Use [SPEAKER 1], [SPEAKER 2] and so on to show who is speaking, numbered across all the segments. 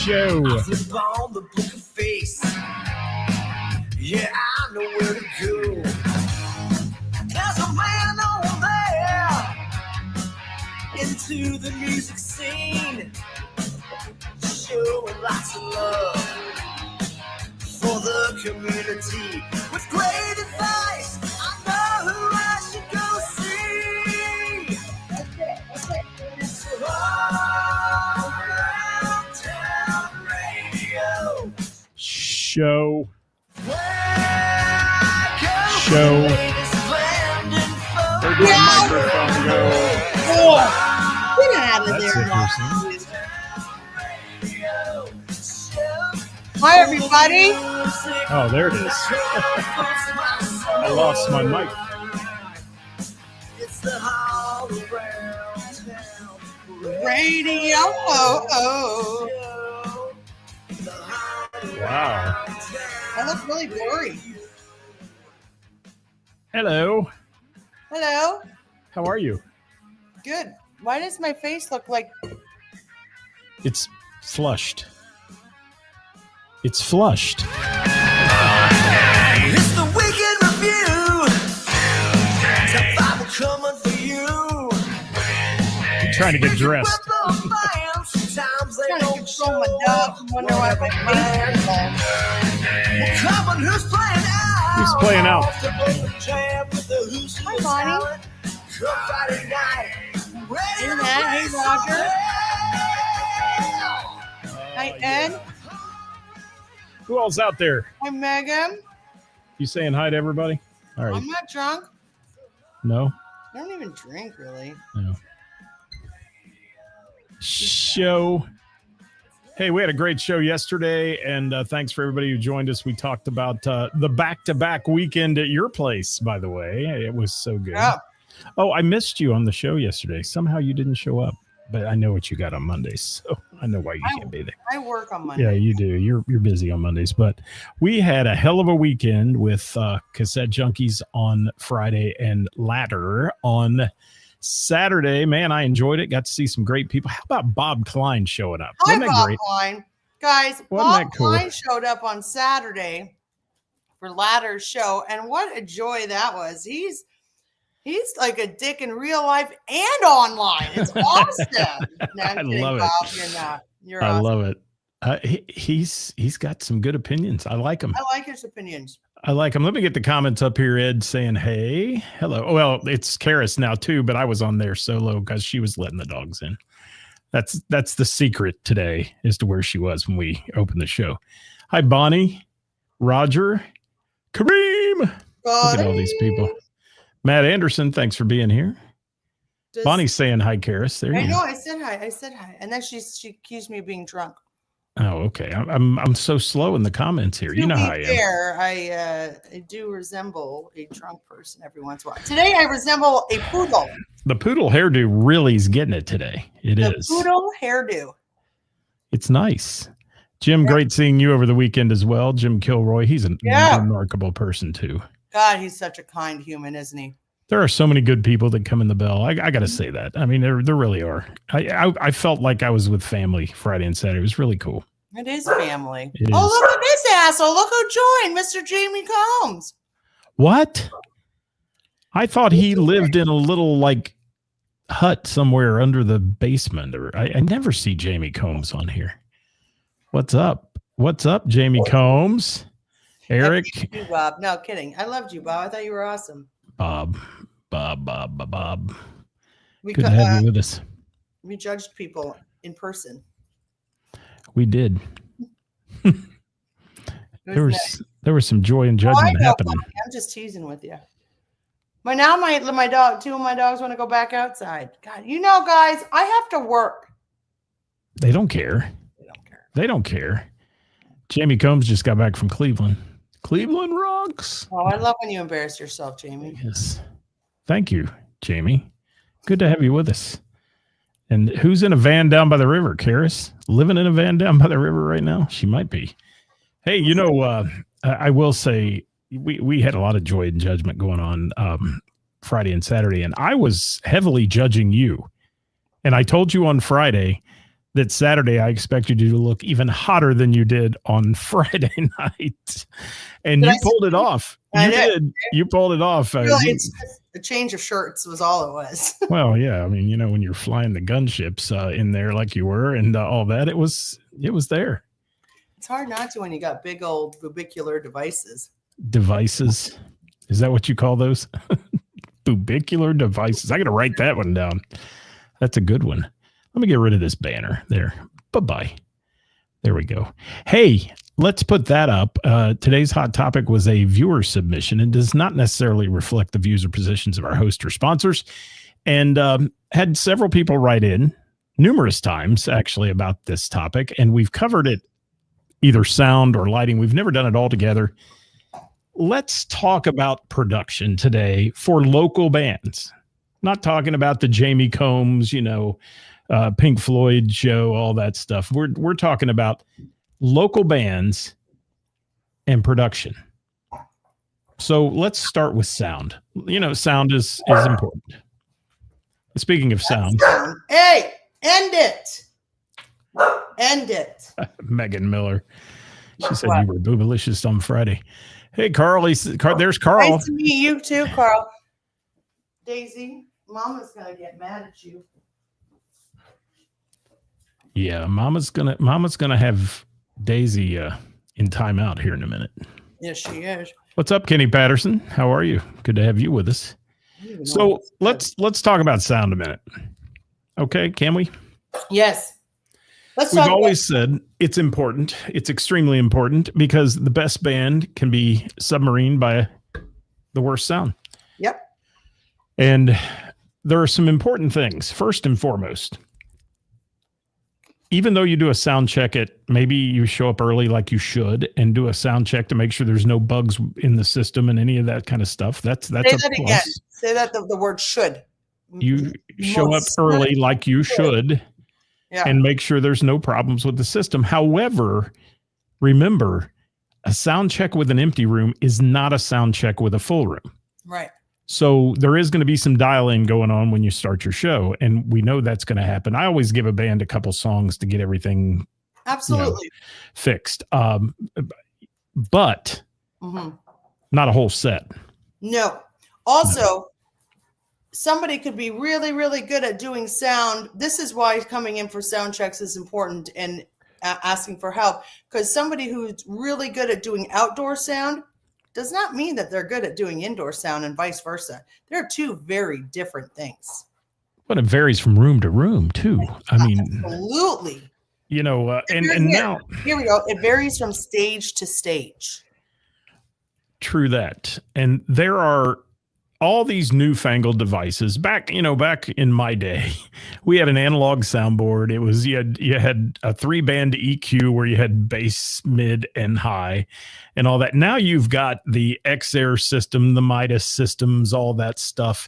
[SPEAKER 1] show.
[SPEAKER 2] On the book of face. Yeah, I know where to go. There's a man over there into the music scene, showing lots of love for the community with great advice. I know who I should go see. It's all around town radio
[SPEAKER 1] Show.
[SPEAKER 2] Show.
[SPEAKER 1] Where'd my microphone go?
[SPEAKER 3] Get out of
[SPEAKER 1] That's
[SPEAKER 3] there.
[SPEAKER 1] interesting.
[SPEAKER 3] Hi, everybody.
[SPEAKER 1] Oh, there it is. I lost my mic.
[SPEAKER 2] It's the all around town
[SPEAKER 3] Radio. Oh.
[SPEAKER 1] Wow.
[SPEAKER 3] I look really blurry.
[SPEAKER 1] Hello.
[SPEAKER 3] Hello.
[SPEAKER 1] How are you?
[SPEAKER 3] Good. Why does my face look like...
[SPEAKER 1] It's flushed. It's flushed.
[SPEAKER 2] It's the weekend review. Top 5 will coming for you.
[SPEAKER 1] I'm trying to get dressed.
[SPEAKER 2] Sometimes they
[SPEAKER 3] I'm trying to
[SPEAKER 2] don't
[SPEAKER 3] control my dog and wonder why my face is long.
[SPEAKER 2] Come on, who's playing out?
[SPEAKER 1] Who's playing out?
[SPEAKER 3] Hi, Bonnie.
[SPEAKER 2] Friday night.
[SPEAKER 3] Hey, Matt. Hey, Roger. Hi, Ed.
[SPEAKER 1] Who all's out there?
[SPEAKER 3] Hi, Megan.
[SPEAKER 1] You saying hi to everybody? All right.
[SPEAKER 3] I'm not drunk.
[SPEAKER 1] No?
[SPEAKER 3] I don't even drink, really.
[SPEAKER 1] No. Show. Hey, we had a great show yesterday, and thanks for everybody who joined us. We talked about the back-to-back weekend at your place, by the way. It was so good.
[SPEAKER 3] Yeah.
[SPEAKER 1] Oh, I missed you on the show yesterday. Somehow you didn't show up, but I know what you got on Mondays, so I know why you can't be there.
[SPEAKER 3] I work on Monday.
[SPEAKER 1] Yeah, you do. You're busy on Mondays, but we had a hell of a weekend with Cassette Junkies on Friday and Ladder on Saturday. Man, I enjoyed it. Got to see some great people. How about Bob Klein showing up?
[SPEAKER 3] Hi,
[SPEAKER 1] Wasn't that
[SPEAKER 3] Bob
[SPEAKER 1] great?
[SPEAKER 3] Klein. Guys,
[SPEAKER 1] Wasn't
[SPEAKER 3] Bob
[SPEAKER 1] that cool?
[SPEAKER 3] Klein showed up on Saturday for Ladder's show, and what a joy that was. He's like a dick in real life and online. It's awesome. No, I'm
[SPEAKER 1] I
[SPEAKER 3] kidding,
[SPEAKER 1] love it.
[SPEAKER 3] Bob. You're not. You're
[SPEAKER 1] I
[SPEAKER 3] awesome.
[SPEAKER 1] love it. He's got some good opinions. I like him.
[SPEAKER 3] I like his opinions.
[SPEAKER 1] I like him. Let me get the comments up here, Ed, saying, hey, hello. Well, it's Ceris now, too, but I was on there solo because she was letting the dogs in. That's the secret today as to where she was when we opened the show. Hi, Bonnie, Roger, Kareem. Look at all these people. Matt Anderson, thanks for being here. Bonnie's saying hi, Karis. There you
[SPEAKER 3] I
[SPEAKER 1] go.
[SPEAKER 3] know. I said hi. And then she accused me of being drunk.
[SPEAKER 1] Oh, okay. I'm so slow in the comments here. You know how I am.
[SPEAKER 3] Fair, I do resemble a drunk person every once in a while. Today, I resemble a poodle.
[SPEAKER 1] The poodle hairdo really is getting it today. It is.
[SPEAKER 3] The poodle hairdo.
[SPEAKER 1] It's nice. Jim, great seeing you over the weekend as well. Jim Kilroy, he's a remarkable person too.
[SPEAKER 3] God, he's such a kind human, isn't he?
[SPEAKER 1] There are so many good people that come in the bell. I got to say that. I mean, there really are. I felt like I was with family Friday and Saturday. It was really cool.
[SPEAKER 3] It is family.
[SPEAKER 1] It
[SPEAKER 3] Oh,
[SPEAKER 1] is.
[SPEAKER 3] look at this asshole. Look who joined, Mr. Jamie Combs.
[SPEAKER 1] What? I thought he lived in a little like hut somewhere under the basement. Or I never see Jamie Combs on here. What's up? What's up, Jamie Combs? Eric?
[SPEAKER 3] I loved you, Bob. No, kidding. I loved you, Bob. I thought you were awesome.
[SPEAKER 1] Bob.
[SPEAKER 3] We
[SPEAKER 1] Good to have you with us.
[SPEAKER 3] We judged people in person.
[SPEAKER 1] We did. There was some joy and
[SPEAKER 3] Oh, I
[SPEAKER 1] judgment
[SPEAKER 3] know,
[SPEAKER 1] happening.
[SPEAKER 3] Bonnie. I'm just teasing with you. But now my dog, two of my dogs want to go back outside. God, guys, I have to work.
[SPEAKER 1] They don't care. They don't care. Jamie Combs just got back from Cleveland. Cleveland rocks.
[SPEAKER 3] Oh, I love when you embarrass yourself, Jamie.
[SPEAKER 1] Yes. Thank you, Jamie. Good to have you with us. And who's in a van down by the river? Karis? Living in a van down by the river right now? She might be. Hey, I will say we had a lot of joy and judgment going on Friday and Saturday, and I was heavily judging you. And I told you on Friday that Saturday I expected you to look even hotter than you did on Friday night. And
[SPEAKER 3] Did
[SPEAKER 1] you
[SPEAKER 3] I
[SPEAKER 1] pulled it off.
[SPEAKER 3] I
[SPEAKER 1] You
[SPEAKER 3] did.
[SPEAKER 1] did. You pulled it off.
[SPEAKER 3] Really, it's just a change of shirts was all it was.
[SPEAKER 1] Well, yeah. I mean, when you're flying the gunships in there like you were and all that, it was there.
[SPEAKER 3] It's hard not to when you got big old bubicular devices.
[SPEAKER 1] Devices. Is that what you call those? Bubicular devices. I got to write that one down. That's a good one. Let me get rid of this banner there. Bye-bye. There we go. Hey, let's put that up. Today's hot topic was a viewer submission and does not necessarily reflect the views or positions of our host or sponsors. And had several people write in numerous times, actually, about this topic. And we've covered it either sound or lighting. We've never done it all together. Let's talk about production today for local bands. Not talking about the Jamie Combs, Pink Floyd show, all that stuff. We're talking about local bands and production. So let's start with sound. Sound is important. Speaking of sound.
[SPEAKER 3] Hey, end it. End it.
[SPEAKER 1] Megan Miller. She said you were boobalicious on Friday. Hey, Carl. There's Carl.
[SPEAKER 3] Nice to meet you too, Carl. Daisy, Mama's going to get mad at you.
[SPEAKER 1] Yeah, Mama's gonna have Daisy in timeout here in a minute.
[SPEAKER 3] Yes, she is.
[SPEAKER 1] What's up, Kenny Patterson? How are you? Good to have you with us. So let's talk about sound a minute. Okay, can we?
[SPEAKER 3] Yes.
[SPEAKER 1] We've always said it's important. It's extremely important because the best band can be submarined by the worst sound.
[SPEAKER 3] Yep.
[SPEAKER 1] And there are some important things. First and foremost, even though you do a sound check maybe you show up early like you should and do a sound check to make sure there's no bugs in the system and any of that kind of stuff. That's
[SPEAKER 3] Say
[SPEAKER 1] a
[SPEAKER 3] that
[SPEAKER 1] plus.
[SPEAKER 3] again. Say that the word should.
[SPEAKER 1] You show up early like you should and make sure there's no problems with the system. However, remember, a sound check with an empty room is not a sound check with a full room.
[SPEAKER 3] Right.
[SPEAKER 1] So there is going to be some dial-in going on when you start your show, and we know that's going to happen. I always give a band a couple songs to get everything
[SPEAKER 3] absolutely
[SPEAKER 1] fixed, but not a whole set.
[SPEAKER 3] No. Also, somebody could be really, really good at doing sound. This is why coming in for sound checks is important and asking for help, because somebody who's really good at doing outdoor sound does not mean that they're good at doing indoor sound and vice versa. They're two very different things.
[SPEAKER 1] But it varies from room to room too. I mean,
[SPEAKER 3] absolutely.
[SPEAKER 1] And now
[SPEAKER 3] here we go. It varies from stage to stage.
[SPEAKER 1] True that. And there are all these newfangled devices. Back in my day, we had an analog soundboard. It was you had a 3-band EQ where you had bass, mid, and high, and all that. Now you've got the X-Air system, the Midas systems, all that stuff,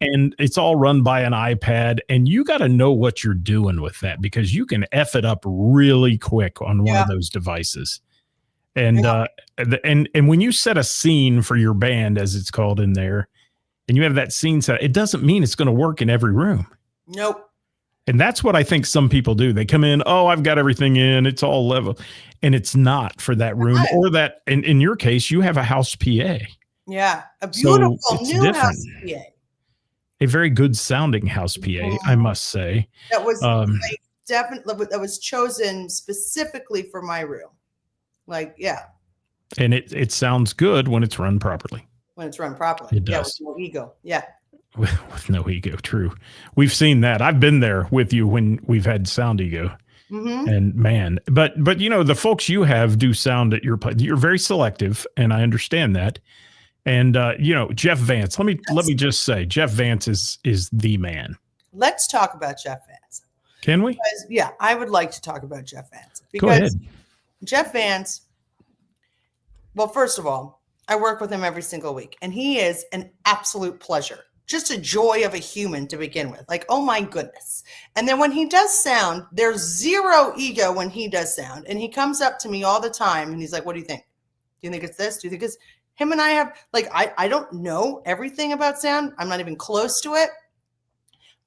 [SPEAKER 1] and it's all run by an iPad. And you got to know what you're doing with that because you can F it up really quick on one of those devices. And and when you set a scene for your band, as it's called in there, and you have that scene set, it doesn't mean it's going to work in every room.
[SPEAKER 3] Nope.
[SPEAKER 1] And that's what I think some people do. They come in, I've got everything in, it's all level. And it's not for that room or that. In your case, you have a house PA.
[SPEAKER 3] Yeah. A beautiful new house PA.
[SPEAKER 1] A very good sounding house PA, I must say.
[SPEAKER 3] That was definitely, that was chosen specifically for my room.
[SPEAKER 1] And it sounds good when it's run properly.
[SPEAKER 3] When it's run properly.
[SPEAKER 1] It does.
[SPEAKER 3] With no ego. Yeah.
[SPEAKER 1] With no ego. True. We've seen that. I've been there with you when we've had sound ego. Mm-hmm. And man, but the folks you have do sound at your place. You're very selective, and I understand that. And Jeff Vance. Let me just say, Jeff Vance is the man.
[SPEAKER 3] Let's talk about Jeff Vance.
[SPEAKER 1] Can we?
[SPEAKER 3] Because, I would like to talk about Jeff Vance.
[SPEAKER 1] Go ahead.
[SPEAKER 3] Jeff Vance. Well, first of all, I work with him every single week, and he is an absolute pleasure. Just a joy of a human to begin with. Like, oh my goodness. And then when he does sound, there's zero ego when he does sound. And he comes up to me all the time and he's like, what do you think? Do you think it's this? Do you think it's him? And I have I don't know everything about sound. I'm not even close to it,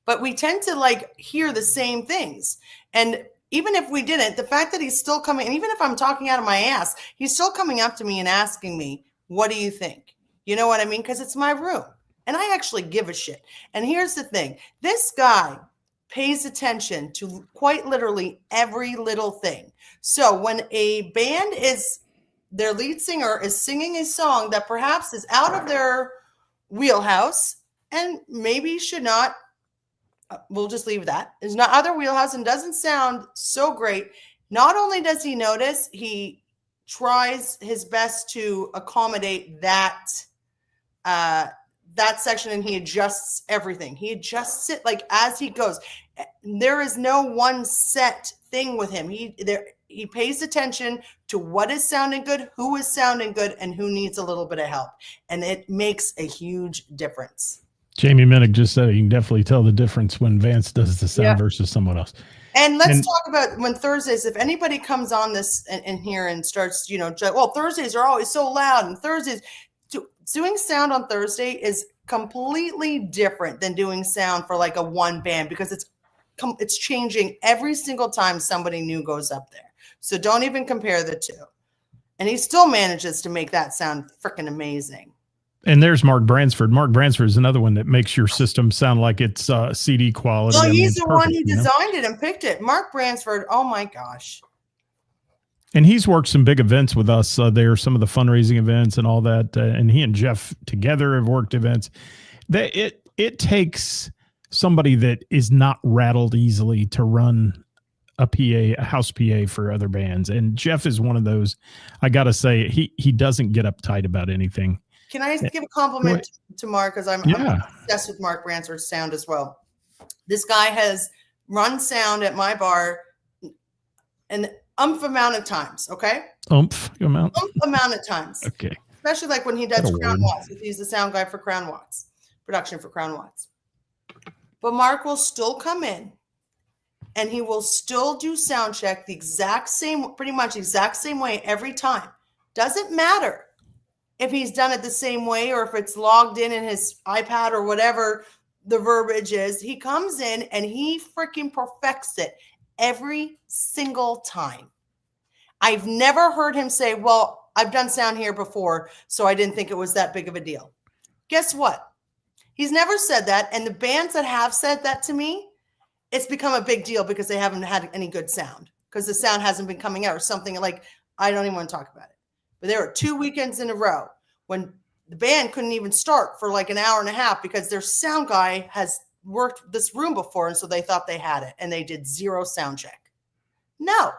[SPEAKER 3] but we tend to hear the same things. And even if we didn't, the fact that he's still coming, and even if I'm talking out of my ass, he's still coming up to me and asking me, what do you think? You know what I mean? Because it's my room and I actually give a shit. And here's the thing. This guy pays attention to quite literally every little thing. So when a band their lead singer is singing a song that perhaps is out of their wheelhouse and maybe should not, we'll just leave that, is not other wheelhouse and doesn't sound so great. Not only does he notice, he tries his best to accommodate that section, and he adjusts everything. He adjusts it like as he goes. There is no one set thing with him. He pays attention to what is sounding good, who is sounding good, and who needs a little bit of help. And it makes a huge difference.
[SPEAKER 1] Jamie Minnick just said you can definitely tell the difference when Vance does the sound versus someone else.
[SPEAKER 3] And let's talk about when Thursdays, if anybody comes on this and here and starts, well, Thursdays are always so loud, and Thursdays, doing sound on Thursday is completely different than doing sound for like a one band, because it's changing every single time somebody new goes up there. So don't even compare the two. And he still manages to make that sound freaking amazing.
[SPEAKER 1] And there's Mark Bransford. Mark Bransford is another one that makes your system sound like it's CD quality.
[SPEAKER 3] Well, he's the one who designed it and picked it. Mark Bransford. Oh my gosh.
[SPEAKER 1] And he's worked some big events with us there, some of the fundraising events and all that. And he and Jeff together have worked events. It takes somebody that is not rattled easily to run a house PA for other bands. And Jeff is one of those. I got to say, he doesn't get uptight about anything.
[SPEAKER 3] Can I give a compliment to Mark? Because I'm obsessed with Mark Bransford's sound as well. This guy has run sound at my bar an amount of times, okay?
[SPEAKER 1] Amount
[SPEAKER 3] of times.
[SPEAKER 1] Okay.
[SPEAKER 3] Especially like when he does Crown Watts. He's the sound guy for Crown Watts, production for Crown Watts. But Mark will still come in and he will still do sound check pretty much exact same way every time. Doesn't matter if he's done it the same way or if it's logged in his iPad or whatever the verbiage is. He comes in and he freaking perfects it every single time. I've never heard him say, well, I've done sound here before, so I didn't think it was that big of a deal. Guess what? He's never said that. And the bands that have said that to me, it's become a big deal because they haven't had any good sound, because the sound hasn't been coming out or something. Like, I don't even want to talk about it. But there were 2 weekends in a row when the band couldn't even start for like an hour and a half because their sound guy has worked this room before. And so they thought they had it and they did zero sound check. No.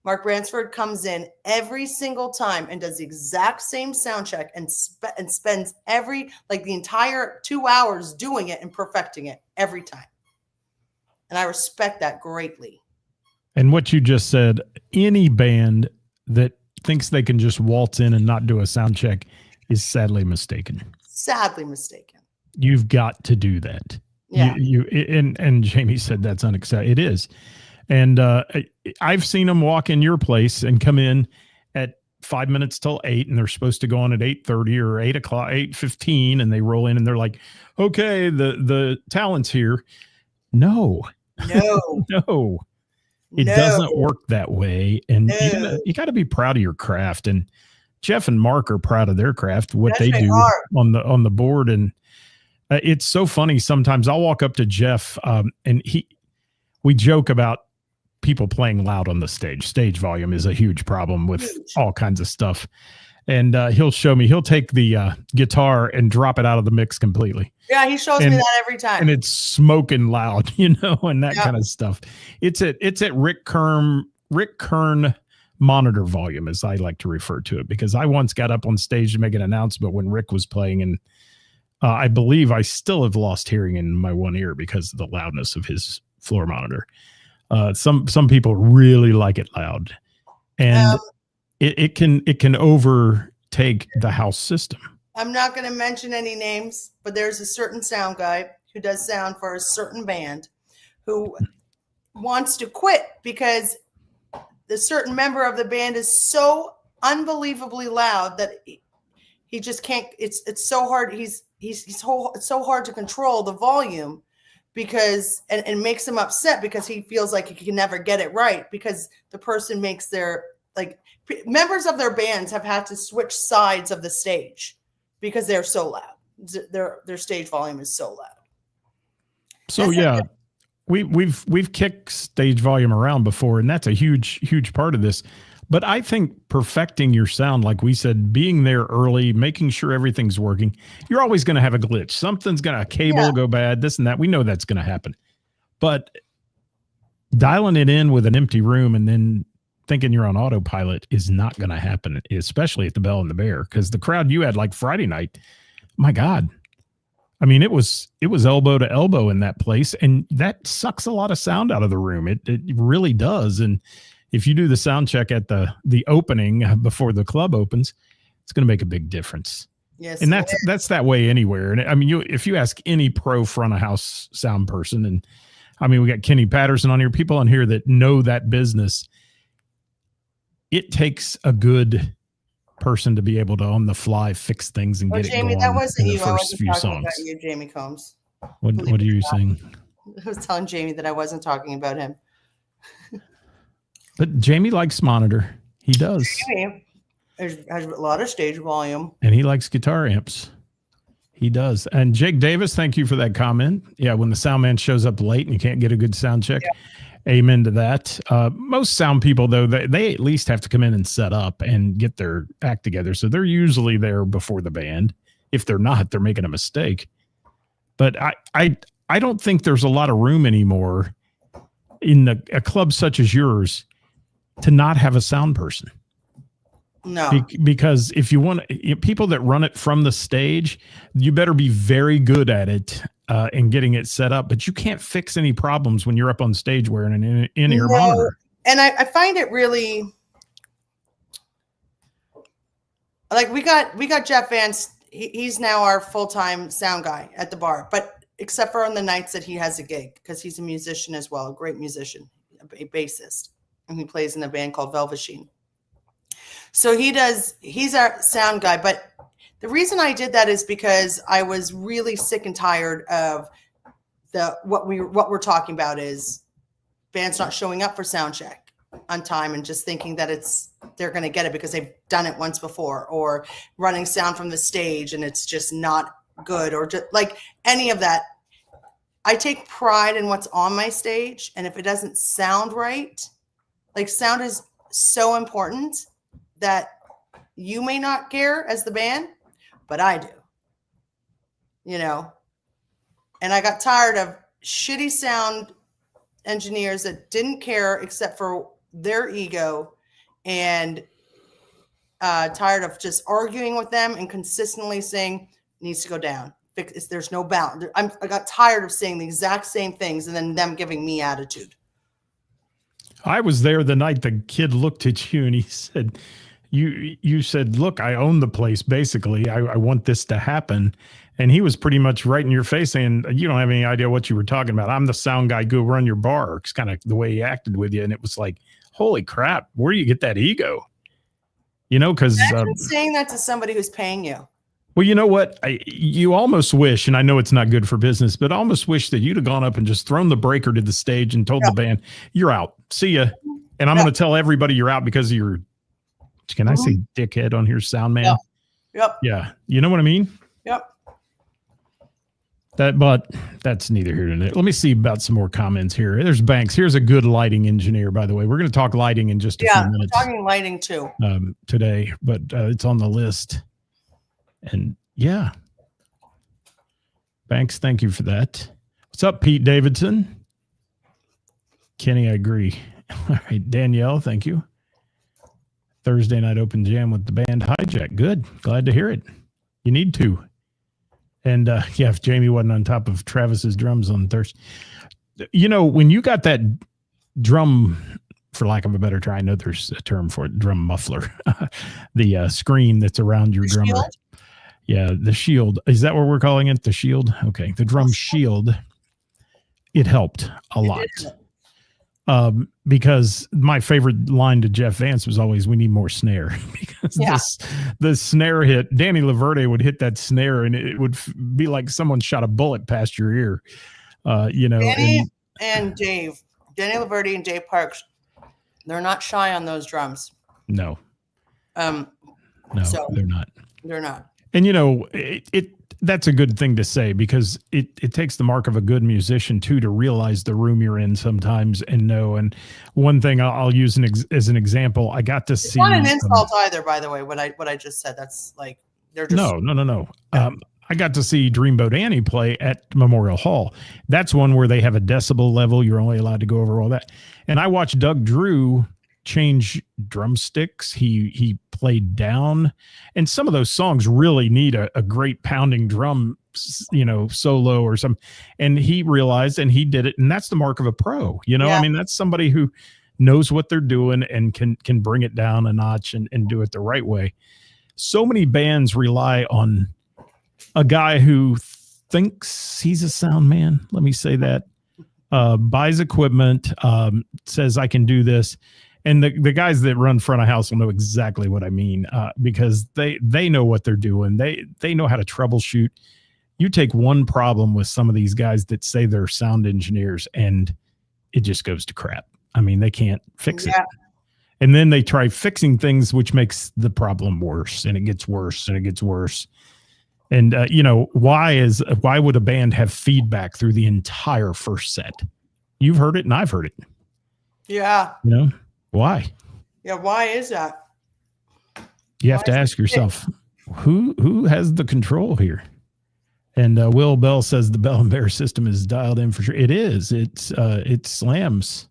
[SPEAKER 3] Mark Bransford comes in every single time and does the exact same sound check and spends the entire 2 hours doing it and perfecting it every time. And I respect that greatly.
[SPEAKER 1] And what you just said, any band that thinks they can just waltz in and not do a sound check is sadly mistaken.
[SPEAKER 3] Sadly mistaken.
[SPEAKER 1] You've got to do that.
[SPEAKER 3] Yeah.
[SPEAKER 1] And Jamie said that's unacceptable. It is. And I've seen them walk in your place and come in at 5 minutes till 8, and they're supposed to go on at 8:30 or 8 o'clock, 8:15, and they roll in and they're like, okay, the talent's here. No. No. It doesn't work that way. And you got to be proud of your craft. And Jeff and Mark are proud of their craft, what they do on the board. And it's so funny. Sometimes I'll walk up to Jeff and we joke about people playing loud on the stage. Stage volume is a huge problem with all kinds of stuff. And he'll take the guitar and drop it out of the mix completely.
[SPEAKER 3] Yeah, he shows me that every time.
[SPEAKER 1] And it's smoking loud, and that kind of stuff. It's at Rick Kern monitor volume, as I like to refer to it, because I once got up on stage to make an announcement when Rick was playing, and I believe I still have lost hearing in my one ear because of the loudness of his floor monitor. Some people really like it loud, and it can overtake the house system.
[SPEAKER 3] I'm not going to mention any names, but there's a certain sound guy who does sound for a certain band who wants to quit because the certain member of the band is so unbelievably loud that he just can't. It's so hard. It's so hard to control the volume because and makes him upset because he feels like he can never get it right because the person makes their members of their bands have had to switch sides of the stage because they're so loud. Their stage volume is so loud.
[SPEAKER 1] So yeah, we've kicked stage volume around before, and that's a huge part of this. But I think perfecting your sound, like we said, being there early, making sure everything's working. You're always going to have a glitch. Something's going to, a cable go bad, this and that. We know that's going to happen. But dialing it in with an empty room and then thinking you're on autopilot is not going to happen, especially at the Bell and the Bear, because the crowd you had like Friday night, my God. I mean, it was elbow to elbow in that place, and that sucks a lot of sound out of the room. It really does. And if you do the sound check at the opening before the club opens, it's going to make a big difference. Yes, and that's that way anywhere. And I mean, if you ask any pro front of house sound person, and I mean, we got Kenny Patterson on here, people on here that know that business. It takes a good person to be able to on the fly fix things and get
[SPEAKER 3] Jamie,
[SPEAKER 1] it going.
[SPEAKER 3] That wasn't you.
[SPEAKER 1] I wasn't talking
[SPEAKER 3] about you, Jamie Combs.
[SPEAKER 1] What are you saying?
[SPEAKER 3] I was telling Jamie that I wasn't talking about him.
[SPEAKER 1] But Jamie likes monitor. He does.
[SPEAKER 3] Jamie has a lot of stage volume.
[SPEAKER 1] And he likes guitar amps. He does. And Jake Davis, thank you for that comment. Yeah, when the sound man shows up late and you can't get a good sound check. Yeah. Amen to that. Most sound people, though, they at least have to come in and set up and get their act together. So they're usually there before the band. If they're not, they're making a mistake. But I don't think there's a lot of room anymore in a club such as yours to not have a sound person.
[SPEAKER 3] No,
[SPEAKER 1] because if you want people that run it from the stage, you better be very good at it and getting it set up. But you can't fix any problems when you're up on stage wearing an in-ear monitor.
[SPEAKER 3] And I find it really like we got Jeff Vance. He's now our full-time sound guy at the bar, but except for on the nights that he has a gig, because he's a musician as well, a great musician, a bassist. And he plays in a band called Velveteen. So he's our sound guy. But the reason I did that is because I was really sick and tired of what we're talking about is bands not showing up for sound check on time and just thinking that they're going to get it because they've done it once before, or running sound from the stage and it's just not good, or just like any of that. I take pride in what's on my stage. And if it doesn't sound right, like sound is so important that you may not care as the band, but I do, and I got tired of shitty sound engineers that didn't care except for their ego, and tired of just arguing with them and consistently saying needs to go down. There's no balance. I got tired of saying the exact same things and then them giving me attitude.
[SPEAKER 1] I was there the night the kid looked at you and he said, you said, look, I own the place. Basically, I want this to happen. And he was pretty much right in your face saying, you don't have any idea what you were talking about. I'm the sound guy. Go run your bar. It's kind of the way he acted with you. And it was like, holy crap, where do you get that ego? Because
[SPEAKER 3] saying that to somebody who's paying you.
[SPEAKER 1] Well, you know what? You almost wish, and I know it's not good for business, but I almost wish that you'd have gone up and just thrown the breaker to the stage and told the band, you're out. See ya. And I'm going to tell everybody you're out because of your, can I say dickhead on here, sound man?
[SPEAKER 3] Yep.
[SPEAKER 1] Yeah. You know what I mean?
[SPEAKER 3] Yep.
[SPEAKER 1] But that's neither here nor there. Let me see about some more comments here. There's Banks. Here's a good lighting engineer, by the way. We're going to talk lighting in just a few minutes.
[SPEAKER 3] Yeah, talking lighting too.
[SPEAKER 1] Today, but it's on the list. And yeah, Banks, thank you for that. What's up, Pete Davidson? Kenny, I agree. All right, Danielle, thank you. Thursday night open jam with the band Hijack. Good. Glad to hear it. You need to. And if Jamie wasn't on top of Travis's drums on Thursday. When you got that drum, for lack of a better term, I know there's a term for it, drum muffler, the screen that's around your drummer.
[SPEAKER 3] Shield?
[SPEAKER 1] Yeah, the shield. Is that what we're calling it? The shield? Okay. The drum shield. It helped a lot. Because my favorite line to Jeff Vance was always, we need more snare. Because the snare hit, Danny Laverde would hit that snare and it would be like someone shot a bullet past your ear.
[SPEAKER 3] Danny and Dave, Danny Laverty and Dave Parks, they're not shy on those drums.
[SPEAKER 1] No,
[SPEAKER 3] No,
[SPEAKER 1] they're not.
[SPEAKER 3] They're not.
[SPEAKER 1] And that's a good thing to say, because it takes the mark of a good musician too to realize the room you're in sometimes and know. And one thing I'll use as an example, I got to see.
[SPEAKER 3] It's not an insult either, by the way. What I just said. That's like they're just
[SPEAKER 1] no. I got to see Dreamboat Annie play at Memorial Hall. That's one where they have a decibel level. You're only allowed to go over all that. And I watched Doug Drew change drumsticks. He played down, and some of those songs really need a great pounding drum, solo or something. And he realized, and he did it. And that's the mark of a pro, I mean, that's somebody who knows what they're doing and can bring it down a notch and do it the right way. So many bands rely on a guy who thinks he's a sound man. Let me say that. Buys equipment, says I can do this. And the guys that run front of house will know exactly what I mean, because they know what they're doing. They know how to troubleshoot. You take one problem with some of these guys that say they're sound engineers, and it just goes to crap. I mean, they can't fix it. And then they try fixing things, which makes the problem worse, and it gets worse and it gets worse. And, why would a band have feedback through the entire first set? You've heard it and I've heard it.
[SPEAKER 3] Yeah.
[SPEAKER 1] Why?
[SPEAKER 3] Yeah. Why is that?
[SPEAKER 1] You have to ask yourself, who has the control here? And Will Bell says the Bell and Bear system is dialed in for sure. It is. It slams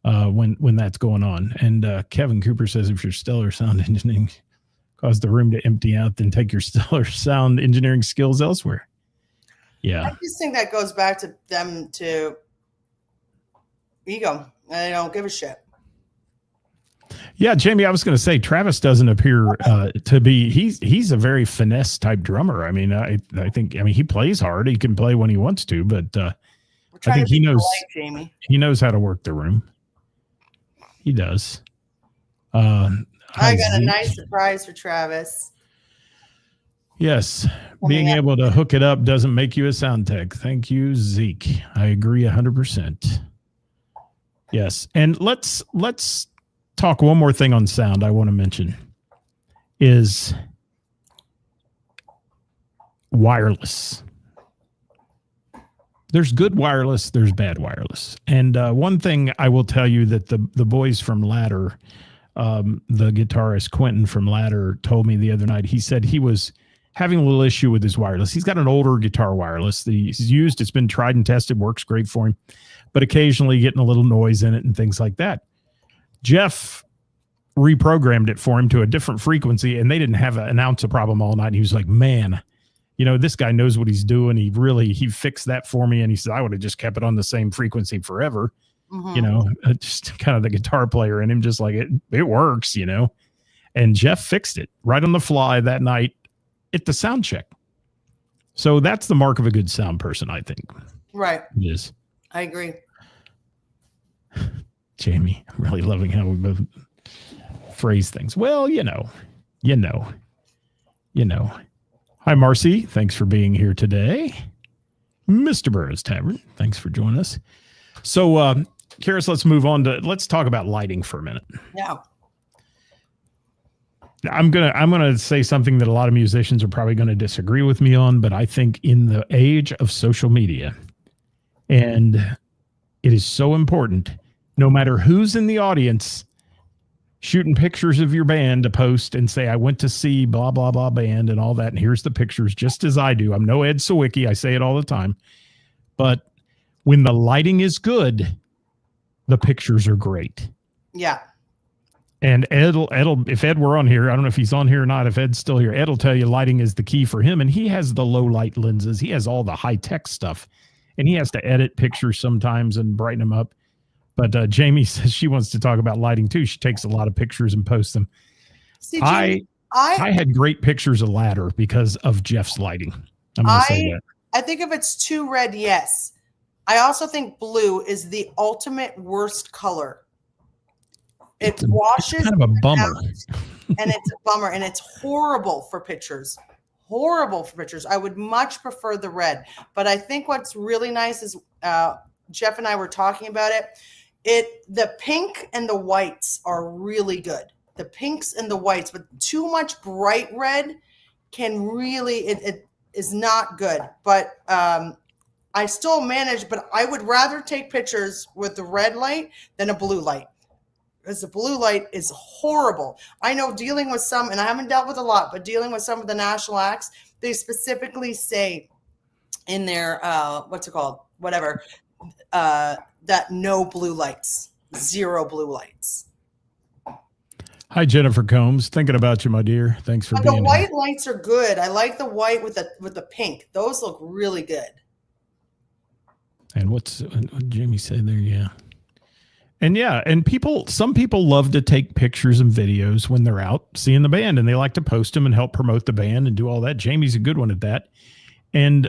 [SPEAKER 1] when that's going on. And Kevin Cooper says if you're stellar sound engineering cause the room to empty out, then take your stellar sound engineering skills elsewhere. Yeah.
[SPEAKER 3] I just think that goes back to them to ego. And they don't give a shit.
[SPEAKER 1] Yeah, Jamie, I was going to say Travis doesn't appear to be. He's a very finesse type drummer. I mean, I think he plays hard. He can play when he wants to, but I think he knows.
[SPEAKER 3] Jamie.
[SPEAKER 1] He knows how to work the room. He does.
[SPEAKER 3] I got a nice surprise for Travis.
[SPEAKER 1] Yes, being able to hook it up doesn't make you a sound tech. Thank you, Zeke. I agree 100%. Yes, and let's talk one more thing on sound I want to mention is wireless. There's good wireless, there's bad wireless. And one thing I will tell you that the boys from Ladder, the guitarist Quentin from Ladder told me the other night, he said he was having a little issue with his wireless. He's got an older guitar wireless that he's used. It's been tried and tested, works great for him, but occasionally getting a little noise in it and things like that. Jeff reprogrammed it for him to a different frequency, and they didn't have an ounce of problem all night. He was like, man, this guy knows what he's doing. He fixed that for me. And he said, I would have just kept it on the same frequency forever. Mm-hmm. Just kind of the guitar player in him, just like it works, and Jeff fixed it right on the fly that night at the sound check. So that's the mark of a good sound person, I think. Right. It is.
[SPEAKER 3] I agree.
[SPEAKER 1] Jamie, I'm really loving how we both phrase things. Well, you know. Hi, Marcy. Thanks for being here today. Mr. Burroughs Tavern. Thanks for joining us. So, Karis, let's talk about lighting for a minute.
[SPEAKER 3] Yeah.
[SPEAKER 1] I'm gonna say something that a lot of musicians are probably going to disagree with me on, but I think in the age of social media, and it is so important, no matter who's in the audience, shooting pictures of your band to post and say, I went to see blah, blah, blah band and all that. And here's the pictures, just as I do. I'm no Ed Sawicki. I say it all the time. But when the lighting is good, the pictures are great.
[SPEAKER 3] Yeah.
[SPEAKER 1] And Ed'll, if Ed were on here, I don't know if he's on here or not, if Ed's still here, Ed'll tell you lighting is the key for him. And he has the low light lenses. He has all the high tech stuff, and he has to edit pictures sometimes and brighten them up. But Jamie says she wants to talk about lighting too. She takes a lot of pictures and posts them. See, Jamie, I had great pictures of Ladder because of Jeff's lighting. I'm going to say that.
[SPEAKER 3] I think if it's too red, yes. I also think blue is the ultimate worst color. It washes.
[SPEAKER 1] It's kind of a bummer.
[SPEAKER 3] And it's a bummer, and it's horrible for pictures. horrible for pictures. I would much prefer the red. But I think what's really nice is Jeff and I were talking about it. The pink and the whites are really good. The pinks and the whites, but too much bright red can really, it is not good. But I still manage, but I would rather take pictures with the red light than a blue light. Because the blue light is horrible. I know dealing with some, and I haven't dealt with a lot, but dealing with some of the national acts, they specifically say in their, what's it called? Whatever, that no blue lights, 0 blue lights.
[SPEAKER 1] Hi, Jennifer Combs. Thinking about you, my dear. Thanks for being here.
[SPEAKER 3] The white lights are good. I like the white with the pink. Those look really good.
[SPEAKER 1] And what Jamie said there, yeah. And yeah, and some people love to take pictures and videos when they're out seeing the band, and they like to post them and help promote the band and do all that. Jamie's a good one at that. And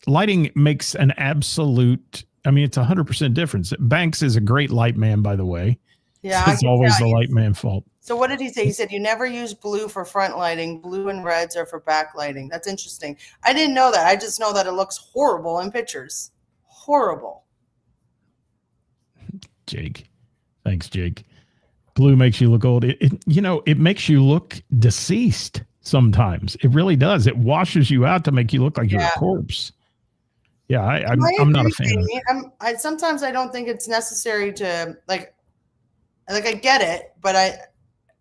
[SPEAKER 1] lighting makes an absolute, I mean, it's 100% difference. Banks is a great light man, by the way.
[SPEAKER 3] Yeah.
[SPEAKER 1] So it's always the light man fault.
[SPEAKER 3] So what did he say? He said, you never use blue for front lighting. Blue and reds are for back lighting. That's interesting. I didn't know that. I just know that it looks horrible in pictures. Horrible.
[SPEAKER 1] Jake. Thanks, Jake. Blue makes you look old. It makes you look deceased sometimes. It really does. It washes you out to make you look like you're a corpse. Yeah, I'm not a fan.
[SPEAKER 3] Sometimes I don't think it's necessary to like I get it, but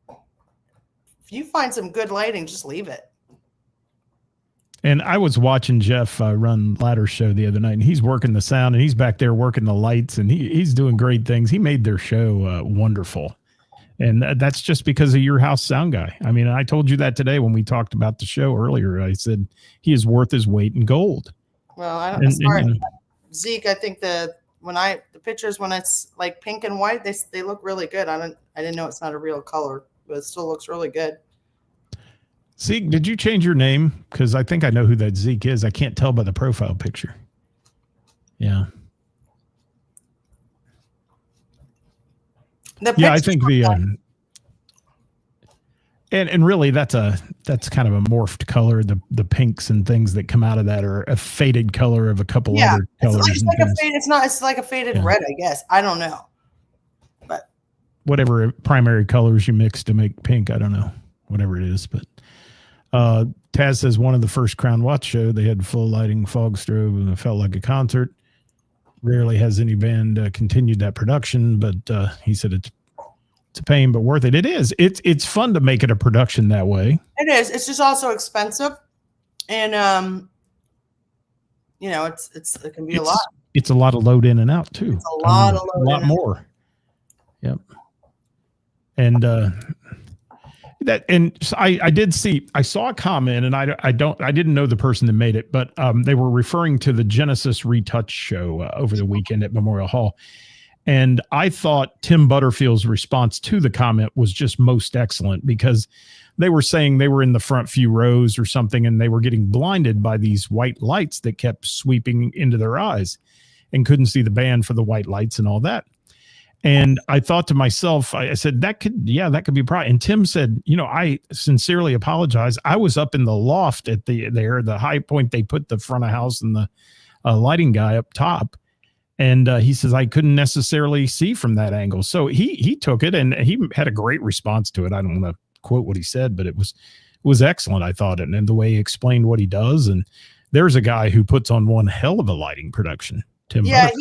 [SPEAKER 3] if you find some good lighting, just leave it.
[SPEAKER 1] And I was watching Jeff run Ladder Show the other night, and he's working the sound, and he's back there working the lights, and he's doing great things. He made their show wonderful. And that's just because of your house sound guy. I mean, I told you that today when we talked about the show earlier. I said he is worth his weight in gold.
[SPEAKER 3] Well, I don't know. Zeke, I think the pictures when it's like pink and white, they look really good. I didn't know it's not a real color, but it still looks really good.
[SPEAKER 1] Zeke, did you change your name? Because I think I know who that Zeke is. I can't tell by the profile picture. Yeah. I think and really that's kind of a morphed color. The pinks and things that come out of that are a faded color of a couple other colors.
[SPEAKER 3] It's like a faded red, I guess. I don't know. But
[SPEAKER 1] whatever primary colors you mix to make pink, I don't know. Whatever it is, but Taz says one of the first Crown Watch show, they had full lighting, fog strobe, and it felt like a concert. Rarely has any band continued that production, but he said it's a pain, but worth it. It is. It's fun to make it a production that way. It
[SPEAKER 3] is. It's just also expensive, and it can be a lot.
[SPEAKER 1] It's a lot of load in and out too.
[SPEAKER 3] It's a lot
[SPEAKER 1] more. Yep. And I saw a comment, and I didn't know the person that made it, but they were referring to the Genesis Retouch show over the weekend at Memorial Hall. And I thought Tim Butterfield's response to the comment was just most excellent, because they were saying they were in the front few rows or something, and they were getting blinded by these white lights that kept sweeping into their eyes and couldn't see the band for the white lights and all that. And I thought to myself, I said, that could be a problem. And Tim said, I sincerely apologize. I was up in the loft at the high point. They put the front of house and the lighting guy up top. And he says, I couldn't necessarily see from that angle. So he took it, and he had a great response to it. I don't want to quote what he said, but it was excellent, I thought. And the way he explained what he does. And there's a guy who puts on one hell of a lighting production, Tim.
[SPEAKER 3] Yeah,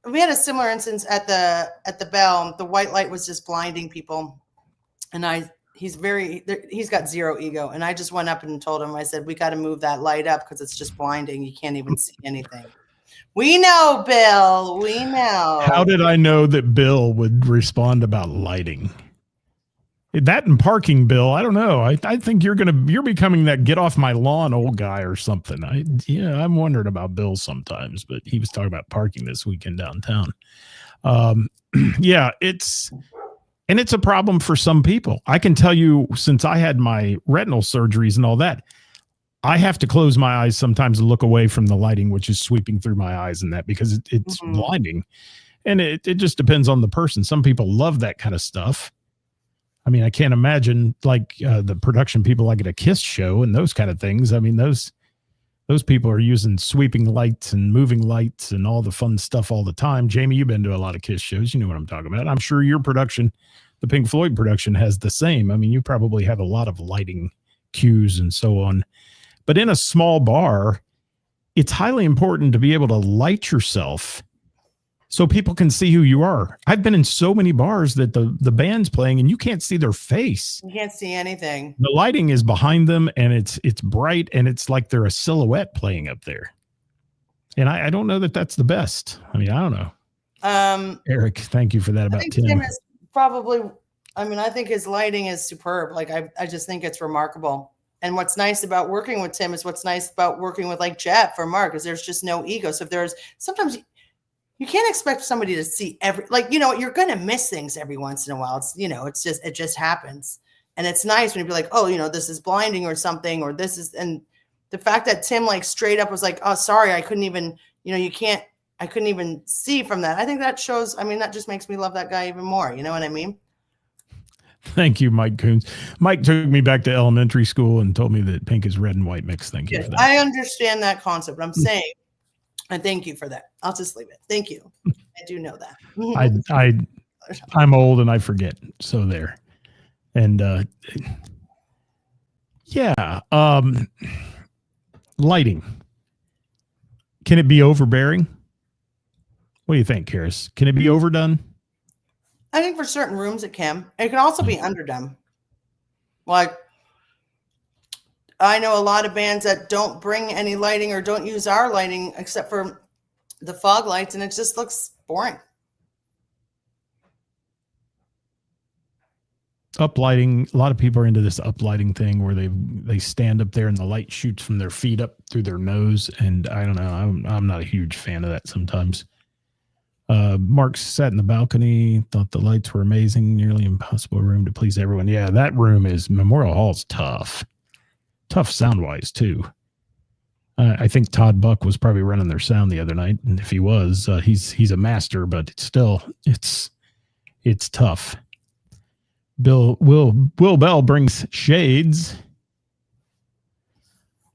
[SPEAKER 3] we had a similar instance at the Bell. The white light was just blinding people, and he's got zero ego. And I just went up and told him, I said, we got to move that light up because it's just blinding. You can't even see anything. We know, Bill. We know.
[SPEAKER 1] How did I know that Bill would respond about lighting? That and parking, Bill. I don't know. I think you're becoming that get off my lawn old guy or something. I'm wondering about Bill sometimes, but he was talking about parking this weekend downtown. It's a problem for some people. I can tell you, since I had my retinal surgeries and all that, I have to close my eyes sometimes and look away from the lighting, which is sweeping through my eyes and that, because it's blinding. And it just depends on the person. Some people love that kind of stuff. I mean, I can't imagine like the production people like at a Kiss show and those kind of things. I mean, those people are using sweeping lights and moving lights and all the fun stuff all the time. Jamie, you've been to a lot of Kiss shows. You know what I'm talking about. I'm sure your production, the Pink Floyd production, has the same. I mean, you probably have a lot of lighting cues and so on. But in a small bar, it's highly important to be able to light yourself so people can see who you are. I've been in so many bars that the band's playing and you can't see their face.
[SPEAKER 3] You can't see anything.
[SPEAKER 1] The lighting is behind them and it's bright and it's like they're a silhouette playing up there. And I don't know that that's the best. I mean, I don't know. Eric, thank you for that about Tim.
[SPEAKER 3] Tim is probably, I mean, I think his lighting is superb. Like, I just think it's remarkable. And what's nice about working with Tim is what's nice about working with like Jeff or Mark is there's just no ego. So if there's sometimes you can't expect somebody to see you're going to miss things every once in a while. It's, it just happens. And it's nice when you be like, oh, this is blinding or something, or this is, and the fact that Tim like straight up was like, oh, sorry, I couldn't even, I couldn't even see from that. I think that shows, I mean, that just makes me love that guy even more. You know what I mean?
[SPEAKER 1] Thank you, Mike Coons. Mike took me back to elementary school and told me that pink is red and white mix. Thank you for that.
[SPEAKER 3] I understand that concept. I'm saying, and thank you for that. I'll just leave it. Thank you. I do know that.
[SPEAKER 1] I'm old and I forget. So there. And lighting. Can it be overbearing? What do you think, Ceris? Can it be overdone?
[SPEAKER 3] I think for certain rooms it can. It can also be underdone. Like, I know a lot of bands that don't bring any lighting or don't use our lighting except for the fog lights, and it just looks boring.
[SPEAKER 1] Uplighting. A lot of people are into this uplighting thing where they stand up there and the light shoots from their feet up through their nose. And I don't know. I'm not a huge fan of that sometimes. Mark sat in the balcony, thought the lights were amazing, nearly impossible room to please everyone. Yeah, that room is Memorial Hall's tough sound wise too. I think Todd Buck was probably running their sound the other night, and if he was, he's a master, but it's tough. Will Bell brings shades.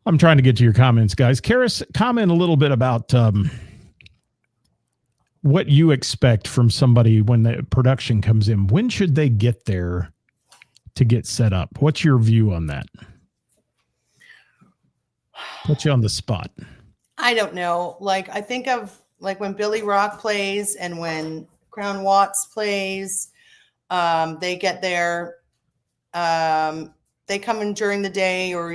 [SPEAKER 1] I'm trying to get to your comments, guys. Ceris, comment a little bit about what you expect from somebody when the production comes in. When should they get there to get set up? What's your view on that? Put you on the spot.
[SPEAKER 3] I don't know. Like, I think of like when Billy Rock plays and when Crown Watts plays, they get there, they come in during the day or,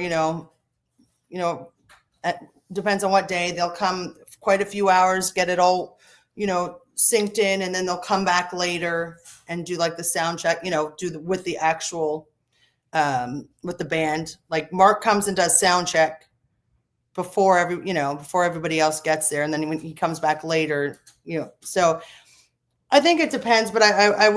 [SPEAKER 3] depends on what day. They'll come quite a few hours, get it all, synced in, and then they'll come back later and do like the sound check, with the actual, with the band. Like Mark comes and does sound check before everybody else gets there. And then when he comes back later, so I think it depends, but I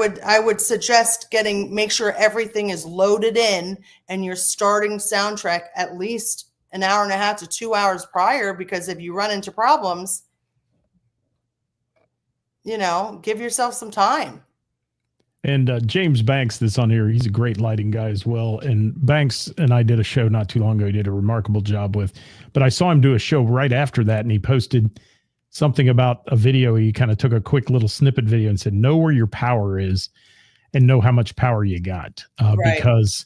[SPEAKER 3] would suggest make sure everything is loaded in and you're starting soundtrack at least an hour and a half to 2 hours prior, because if you run into problems, give yourself some time.
[SPEAKER 1] And James Banks that's on here, he's a great lighting guy as well. And Banks and I did a show not too long ago he did a remarkable job with, but I saw him do a show right after that, and he posted something about a video. He kind of took a quick little snippet video and said, know where your power is and know how much power you got. Right. Because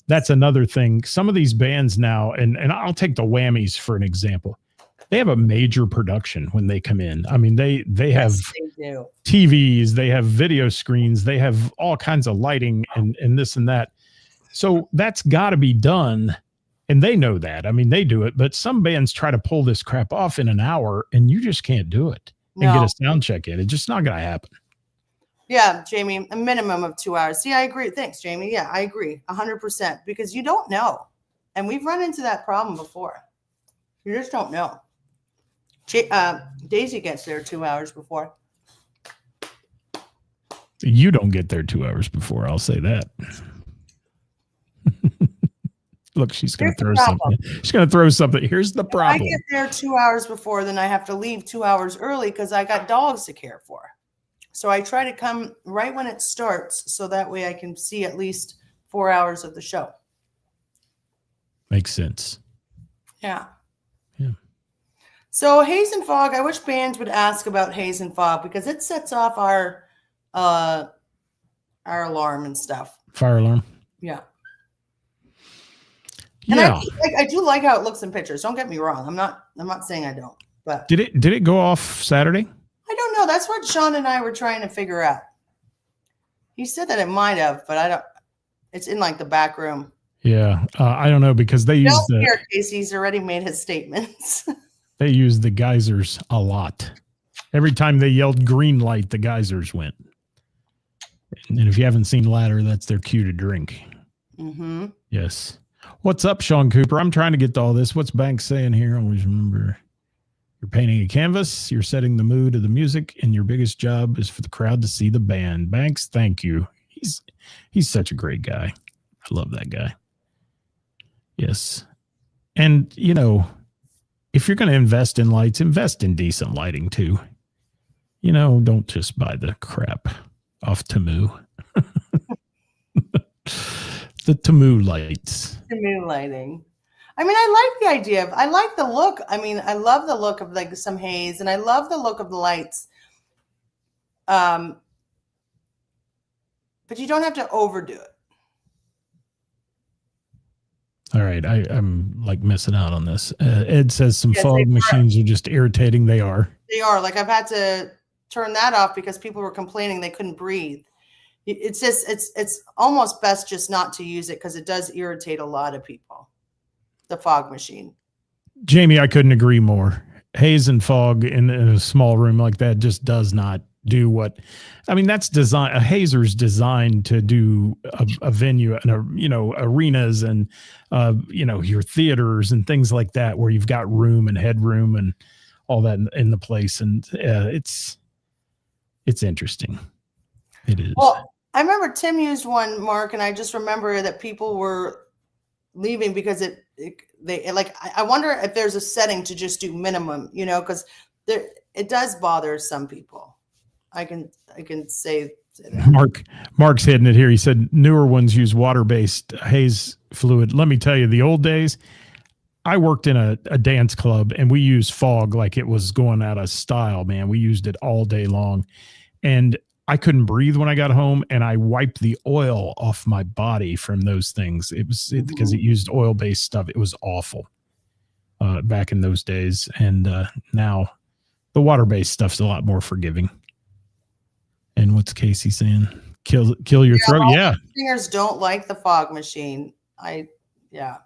[SPEAKER 1] that's another thing. Some of these bands now, and I'll take the Whammies for an example. They have a major production when they come in. I mean, they have TVs, they have video screens, they have all kinds of lighting and this and that. So that's got to be done. And they know that. I mean, they do it, but some bands try to pull this crap off in an hour and you just can't do it and get a sound check in. It's just not going to happen. Yeah,
[SPEAKER 3] Jamie, a minimum of 2 hours. See, I agree. Thanks, Jamie. Yeah, I agree 100% because you don't know. And we've run into that problem before. You just don't know. Daisy gets there 2 hours before.
[SPEAKER 1] You don't get there 2 hours before. I'll say that. Look, she's going to throw something. She's going to throw something. Here's the problem.
[SPEAKER 3] I get there 2 hours before, then I have to leave 2 hours early because I got dogs to care for. So I try to come right when it starts so that way I can see at least 4 hours of the show.
[SPEAKER 1] Makes sense.
[SPEAKER 3] Yeah.
[SPEAKER 1] Yeah.
[SPEAKER 3] So haze and fog, I wish bands would ask about haze and fog because it sets off our alarm and stuff.
[SPEAKER 1] Fire alarm.
[SPEAKER 3] Yeah. And
[SPEAKER 1] Yeah.
[SPEAKER 3] I do like how it looks in pictures. Don't get me wrong. I'm not saying I don't. But
[SPEAKER 1] Did it go off Saturday?
[SPEAKER 3] I don't know. That's what Sean and I were trying to figure out. He said that it might have, but I don't. It's in like the back room.
[SPEAKER 1] Yeah, I don't know because they use the
[SPEAKER 3] Casey's already made his statements.
[SPEAKER 1] They use the geysers a lot. Every time they yelled green light, the geysers went. And if you haven't seen Ladder, that's their cue to drink.
[SPEAKER 3] Mm-hmm.
[SPEAKER 1] Yes. What's up, Sean Cooper? I'm trying to get to all this. What's Banks saying here? Always remember, you're painting a canvas, you're setting the mood of the music, and your biggest job is for the crowd to see the band. Banks, thank you. He's such a great guy. I love that guy. Yes. And, you know, if you're going to invest in lights, invest in decent lighting too. You know, don't just buy the crap off Temu. The Temu lights.
[SPEAKER 3] Temu lighting. I mean, I like the idea of, I like the look. I mean, I love the look of like some haze and I love the look of the lights. But you don't have to overdo it.
[SPEAKER 1] All right. I'm like missing out on this. Ed says some fog machines are just irritating. They are. They
[SPEAKER 3] are. Like I've had to turn that off because people were complaining they couldn't breathe. It's just, it's almost best just not to use it because it does irritate a lot of people. The fog machine.
[SPEAKER 1] Jamie, I couldn't agree more. Haze and fog in a small room like that just does not do what, I mean, that's design. A hazer's designed to do a venue and arenas and your theaters and things like that where you've got room and headroom and all that in the place, and it's interesting. It is.
[SPEAKER 3] Well, I remember Tim used one, Mark, and I just remember that people were leaving because I wonder if there's a setting to just do minimum, because it does bother some people. I can say that.
[SPEAKER 1] Mark's hitting it here. He said newer ones use water-based haze fluid. Let me tell you, the old days, I worked in a dance club and we used fog like it was going out of style, man. We used it all day long. And I couldn't breathe when I got home, and I wiped the oil off my body from those things. Because it used oil-based stuff. It was awful back in those days. And now the water-based stuff's a lot more forgiving. And what's Casey saying? Kill your throat. Yeah.
[SPEAKER 3] Singers don't like the fog machine. Yeah.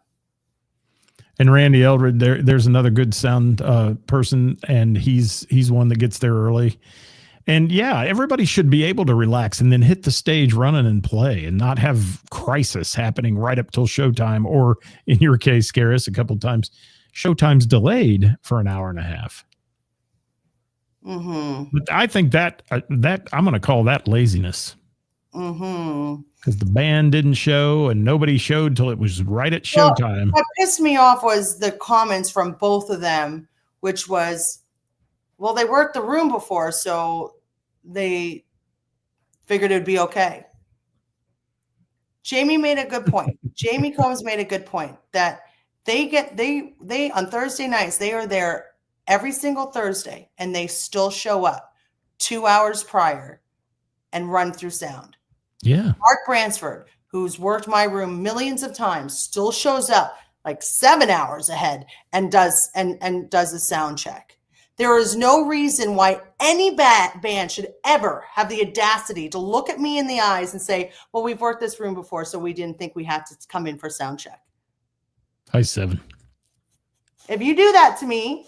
[SPEAKER 1] And Randy Eldred, there's another good sound person, and he's one that gets there early. And yeah, everybody should be able to relax and then hit the stage running and play and not have crisis happening right up till showtime, or in your case, Ceris, a couple of times, showtime's delayed for an hour and a half.
[SPEAKER 3] Mm-hmm.
[SPEAKER 1] But I think that I'm going to call that laziness.
[SPEAKER 3] Mm-hmm.
[SPEAKER 1] Because the band didn't show and nobody showed till it was right at showtime.
[SPEAKER 3] What pissed me off was the comments from both of them, which was, well, they worked the room before, so they figured it'd be okay. Jamie made a good point. Jamie Combs made a good point that they on Thursday nights, they are there every single Thursday, and they still show up 2 hours prior and run through sound.
[SPEAKER 1] Yeah.
[SPEAKER 3] Mark Bransford, who's worked my room millions of times, still shows up like 7 hours ahead and does a sound check. There is no reason why any band should ever have the audacity to look at me in the eyes and say, well, we've worked this room before, so we didn't think we had to come in for sound check.
[SPEAKER 1] Hi, 7.
[SPEAKER 3] If you do that to me,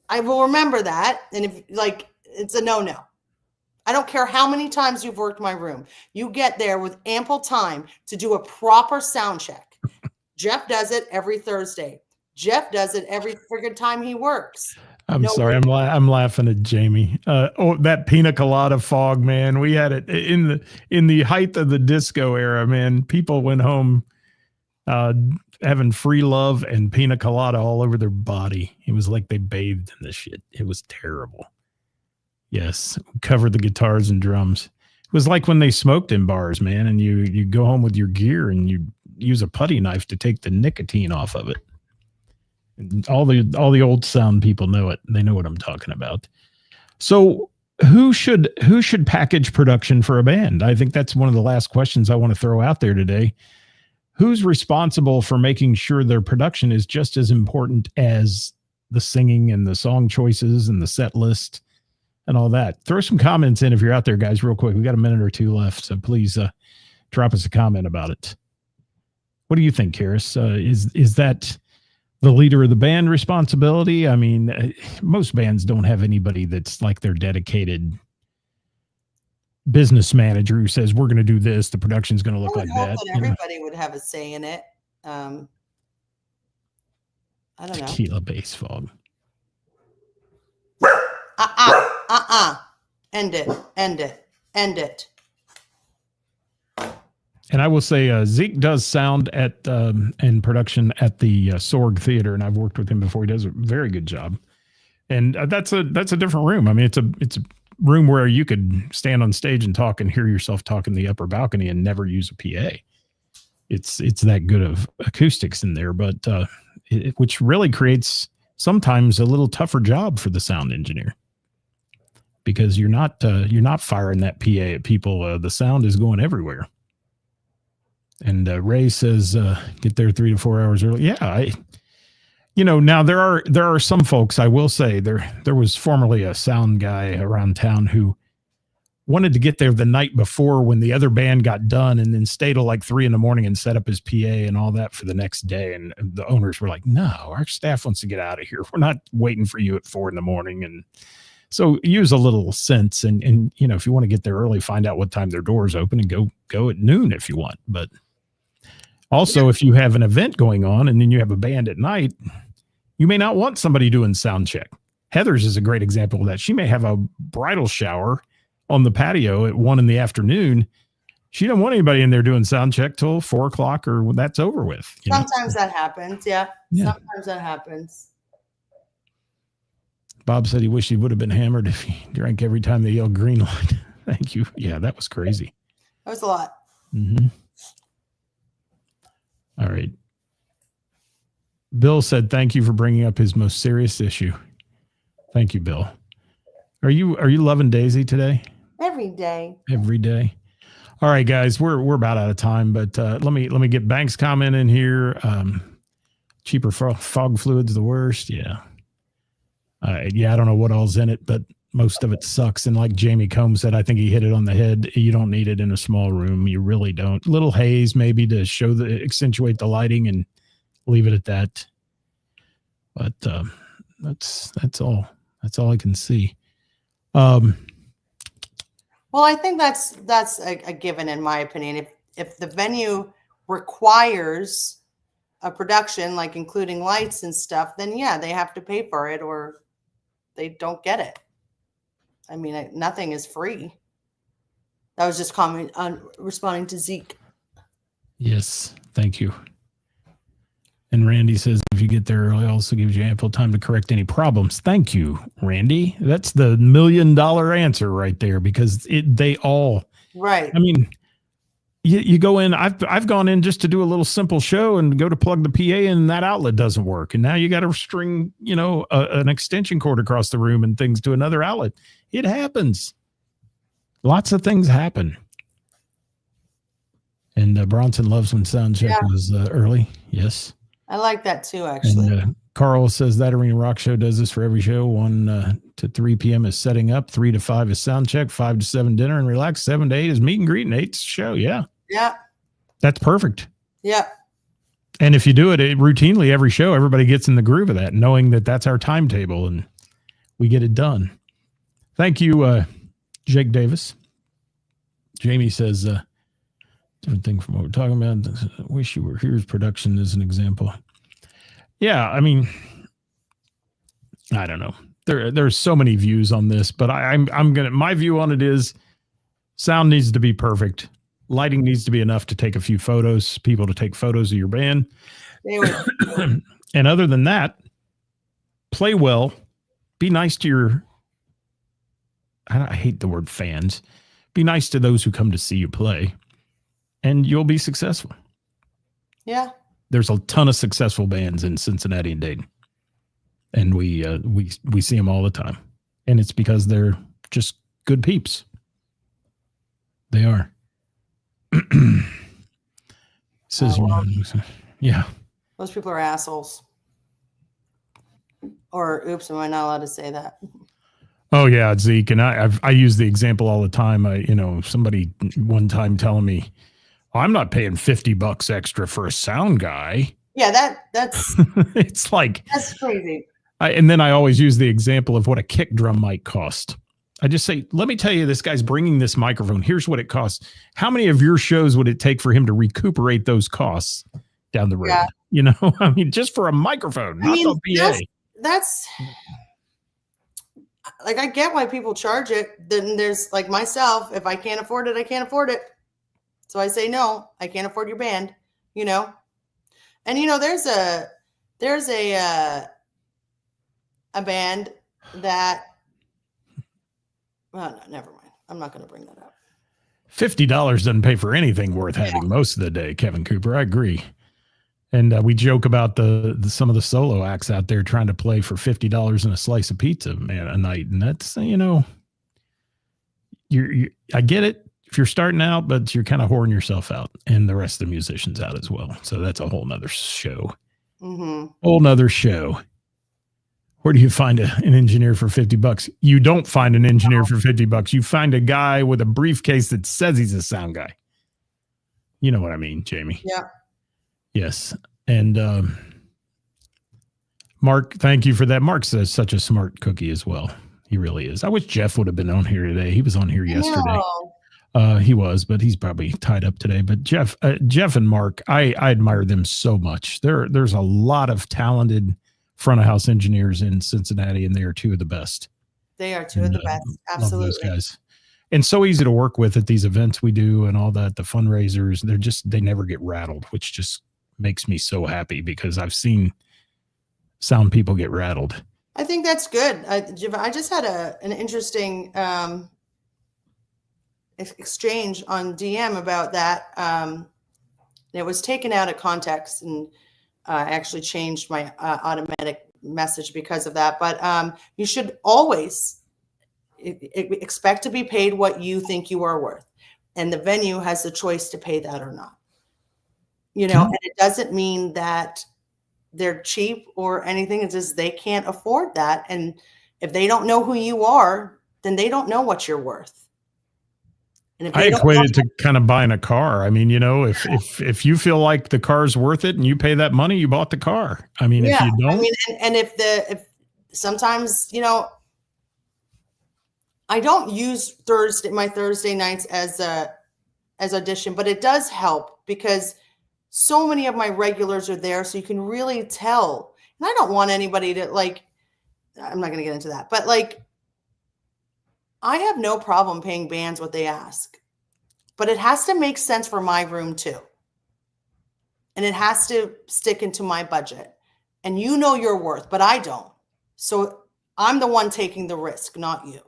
[SPEAKER 3] I will remember that. And if it's a no-no. I don't care how many times you've worked my room. You get there with ample time to do a proper sound check. Jeff does it every Thursday. Jeff does it every friggin' time he works.
[SPEAKER 1] I'm sorry. I'm laughing at Jamie. That pina colada fog, man. We had it in the height of the disco era, man. People went home having free love and pina colada all over their body. It was like they bathed in this shit. It was terrible. Yes, cover the guitars and drums. It was like when they smoked in bars, man, and you go home with your gear and you use a putty knife to take the nicotine off of it. And all the old sound people know it. They know what I'm talking about. So who should package production for a band? I think that's one of the last questions I want to throw out there today. Who's responsible for making sure their production is just as important as the singing and the song choices and the set list and all that? Throw some comments in if you're out there, guys, real quick. We got a minute or two left, so please drop us a comment about it. What do you think, Ceris? Is that the leader of the band responsibility? I mean, most bands don't have anybody that's like their dedicated business manager who says, we're going to do this, the production's going to look like that.
[SPEAKER 3] Everybody would have a say in it. I don't know.
[SPEAKER 1] Tequila bass fog.
[SPEAKER 3] End it.
[SPEAKER 1] And I will say Zeke does sound at and production at the Sorg Theater, and I've worked with him before. He does a very good job. And that's a different room. I mean, it's a room where you could stand on stage and talk and hear yourself talk in the upper balcony and never use a PA. It's that good of acoustics in there, but which really creates sometimes a little tougher job for the sound engineer, because you're not firing that PA at people. The sound is going everywhere. And Ray says, get there 3 to 4 hours early. Yeah, now there are some folks, I will say, there was formerly a sound guy around town who wanted to get there the night before when the other band got done, and then stay till like 3 a.m. and set up his PA and all that for the next day. And the owners were like, no, our staff wants to get out of here. We're not waiting for you at 4 a.m. And so use a little sense, and if you want to get there early, find out what time their doors open and go at noon if you want. But also, if you have an event going on and then you have a band at night, you may not want somebody doing sound check. Heather's is a great example of that. She may have a bridal shower on the patio at 1 p.m. She doesn't want anybody in there doing sound check till 4 o'clock or when that's over with.
[SPEAKER 3] Sometimes that happens. Yeah. Sometimes that happens.
[SPEAKER 1] Bob said he wished he would have been hammered if he drank every time they yelled green light. Thank you. Yeah, that was crazy.
[SPEAKER 3] That was a lot.
[SPEAKER 1] Mm-hmm. All right. Bill said, thank you for bringing up his most serious issue. Thank you, Bill. Are you loving Daisy today?
[SPEAKER 3] Every day.
[SPEAKER 1] Every day. All right, guys, we're about out of time, but let me get Banks' comment in here. Cheaper fog fluid's the worst. Yeah. I don't know what all's in it, but most of it sucks. And like Jamie Combs said, I think he hit it on the head. You don't need it in a small room. You really don't. Little haze maybe to accentuate the lighting, and leave it at that. But that's all. That's all I can see.
[SPEAKER 3] Well, I think that's a given in my opinion. If the venue requires a production, like including lights and stuff, then yeah, they have to pay for it or they don't get it. I mean, nothing is free. That was just responding to Zeke.
[SPEAKER 1] Yes, thank you. And Randy says, if you get there early, also gives you ample time to correct any problems. Thank you, Randy. That's the $1 million answer right there, because they all,
[SPEAKER 3] right.
[SPEAKER 1] I mean, you go in, I've gone in just to do a little simple show and go to plug the PA and that outlet doesn't work. And now you got to string, an extension cord across the room and things to another outlet. It happens. Lots of things happen. And Bronson loves when sound check was early. Yes.
[SPEAKER 3] I like that too, actually.
[SPEAKER 1] And Carl says that Arena Rock Show does this for every show. 1 to 3 p.m. is setting up. 3 to 5 is sound check. 5 to 7 dinner and relax. 7 to 8 is meet and greet, and 8's show. Yeah.
[SPEAKER 3] Yeah.
[SPEAKER 1] That's perfect.
[SPEAKER 3] Yeah.
[SPEAKER 1] And if you do it routinely every show, everybody gets in the groove of that, knowing that that's our timetable and we get it done. Thank you, Jake Davis. Jamie says, different thing from what we're talking about. I wish you were here's production as an example. Yeah, I mean, I don't know. There's so many views on this, but my view on it is sound needs to be perfect. Lighting needs to be enough to take a few photos, people to take photos of your band. And other than that, play well, be nice to your I hate the word fans. Be nice to those who come to see you play, and you'll be successful.
[SPEAKER 3] Yeah.
[SPEAKER 1] There's a ton of successful bands in Cincinnati and Dayton, and we see them all the time, and it's because they're just good peeps. They are. Says yeah.
[SPEAKER 3] Most people are assholes. Or oops, am I not allowed to say that?
[SPEAKER 1] Oh yeah, Zeke, and I use the example all the time. Somebody one time telling me, I'm not paying $50 extra for a sound guy.
[SPEAKER 3] Yeah, that's
[SPEAKER 1] it's like
[SPEAKER 3] that's crazy.
[SPEAKER 1] And then I always use the example of what a kick drum might cost. I just say, let me tell you, this guy's bringing this microphone. Here's what it costs. How many of your shows would it take for him to recuperate those costs down the road? Yeah. I mean, just for a microphone, not the PA.
[SPEAKER 3] That's like, I get why people charge it. Then there's like myself, if I can't afford it, I can't afford it. So I say, no, I can't afford your band, and there's a band that, well, no, never mind. I'm not going to bring that up.
[SPEAKER 1] $50 doesn't pay for anything worth having most of the day, Kevin Cooper. I agree. And we joke about some of the solo acts out there trying to play for $50 and a slice of pizza, man, a night. And that's, I get it if you're starting out, but you're kind of whoring yourself out and the rest of the musicians out as well. So that's a whole nother show.
[SPEAKER 3] Mm-hmm.
[SPEAKER 1] Whole nother show. Where do you find an engineer for $50? You don't find an engineer for $50. You find a guy with a briefcase that says he's a sound guy. You know what I mean, Jamie?
[SPEAKER 3] Yeah.
[SPEAKER 1] Yes. And Mark, thank you for that. Mark's such a smart cookie as well. He really is. I wish Jeff would have been on here today. He was on here yesterday. He was, but he's probably tied up today. But Jeff and Mark, I admire them so much. There's a lot of talented front of house engineers in Cincinnati, and they are two of the best.
[SPEAKER 3] They are two of the best. Absolutely.
[SPEAKER 1] Love those guys. And so easy to work with at these events we do and all that, the fundraisers. They never get rattled, which just makes me so happy because I've seen sound people get rattled.
[SPEAKER 3] I think that's good. I just had an interesting exchange on DM about that. It was taken out of context, and I actually changed my automatic message because of that. But you should always expect to be paid what you think you are worth, and the venue has the choice to pay that or not. And it doesn't mean that they're cheap or anything. It's just they can't afford that, and if they don't know who you are, then they don't know what you're worth. And
[SPEAKER 1] I equate it to kind of buying a car. I mean, if you feel like the car's worth it and you pay that money, you bought the car. I mean, if you don't,
[SPEAKER 3] and if sometimes, I don't use my Thursday nights as audition, but it does help because so many of my regulars are there. So you can really tell, and I don't want anybody to I'm not going to get into that, but I have no problem paying bands what they ask, but it has to make sense for my room too. And it has to stick into my budget, and your worth, but I don't. So I'm the one taking the risk, not you.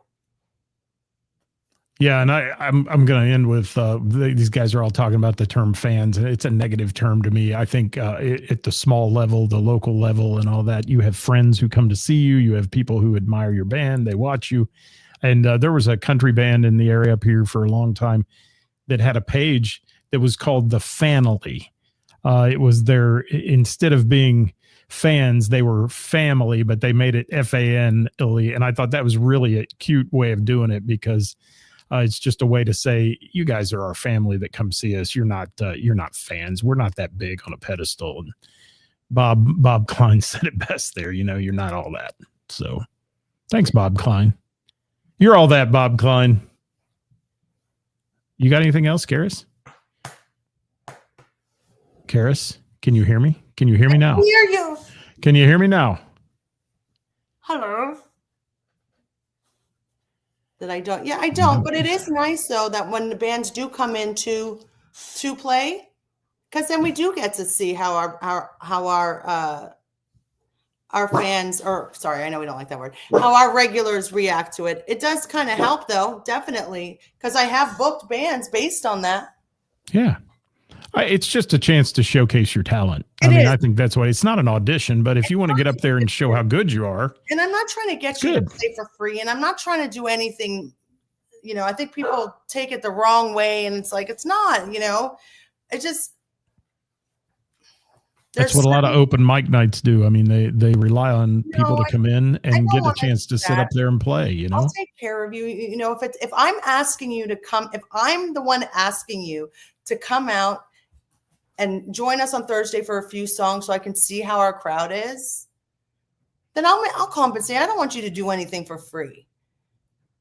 [SPEAKER 1] Yeah. And I'm going to end with, these guys are all talking about the term fans, and it's a negative term to me. I think at the small level, the local level and all that, you have friends who come to see you. You have people who admire your band. They watch you. And there was a country band in the area up here for a long time that had a page that was called The Family. It was instead of being fans, they were family, but they made it FANLE. And I thought that was really a cute way of doing it because it's just a way to say, you guys are our family that come see us. You're not fans. We're not that big on a pedestal. And Bob Klein said it best there. You're not all that. So thanks, Bob Klein. You're all that, Bob Klein. You got anything else, Ceris? Ceris, can you hear me? Can you hear me now?
[SPEAKER 3] I hear you.
[SPEAKER 1] Can you hear me now?
[SPEAKER 3] Hello. That I don't. Yeah, I don't. But it is nice though that when the bands do come in to play, because then we do get to see how our fans, or sorry, I know we don't like that word, how our regulars react to it. It does kind of help, though, definitely, because I have booked bands based on that.
[SPEAKER 1] Yeah. It's just a chance to showcase your talent. I think that's what it's not an audition, but if you want to get up there and show how good you are.
[SPEAKER 3] And I'm not trying to get you to play for free, and I'm not trying to do anything. I think people take it the wrong way, and it's like, it's not, it just.
[SPEAKER 1] That's what a lot of open mic nights do. I mean, they rely on people to come in and get a chance to sit up there and play, I'll
[SPEAKER 3] take care of you. If I'm asking you to come, if I'm the one asking you to come out and join us on Thursday for a few songs so I can see how our crowd is, then I'll compensate. I don't want you to do anything for free.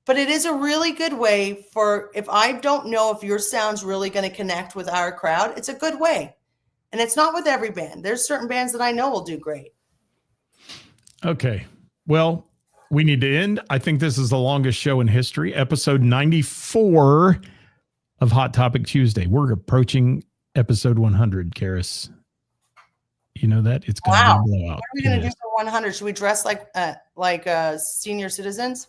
[SPEAKER 3] But it is a really good way for, if I don't know if your sound's really going to connect with our crowd, it's a good way. And it's not with every band. There's certain bands that I know will do great. Okay.
[SPEAKER 1] Well, we need to end. I think this is the longest show in history, episode 94 of Hot Topic Tuesday. We're approaching episode 100, Ceris. You know that? It's going to be a blowout.
[SPEAKER 3] What are we going to do for 100? Should we dress like senior citizens?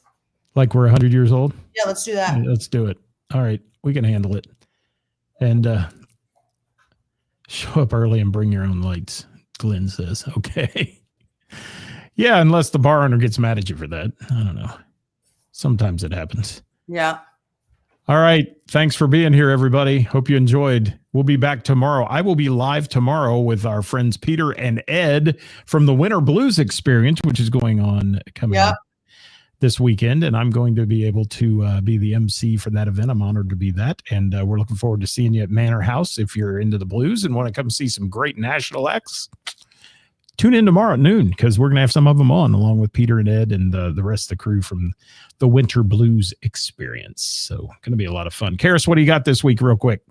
[SPEAKER 1] Like we're 100 years old?
[SPEAKER 3] Yeah, let's do that.
[SPEAKER 1] Yeah, let's do it. All right. We can handle it. And show up early and bring your own lights, Glenn says. Okay. Yeah, unless the bar owner gets mad at you for that. I don't know. Sometimes it happens.
[SPEAKER 3] Yeah.
[SPEAKER 1] All right. Thanks for being here, everybody. Hope you enjoyed. We'll be back tomorrow. I will be live tomorrow with our friends Peter and Ed from the Winter Blues Experience, which is going on coming up this weekend. And I'm going to be able to be the MC for that event. I'm honored to be that. And we're looking forward to seeing you at Manor House. If you're into the blues and want to come see some great national acts, tune in tomorrow at noon, because we're going to have some of them on along with Peter and Ed and the rest of the crew from the Winter Blues Experience. So going to be a lot of fun. Ceris, what do you got this week real quick?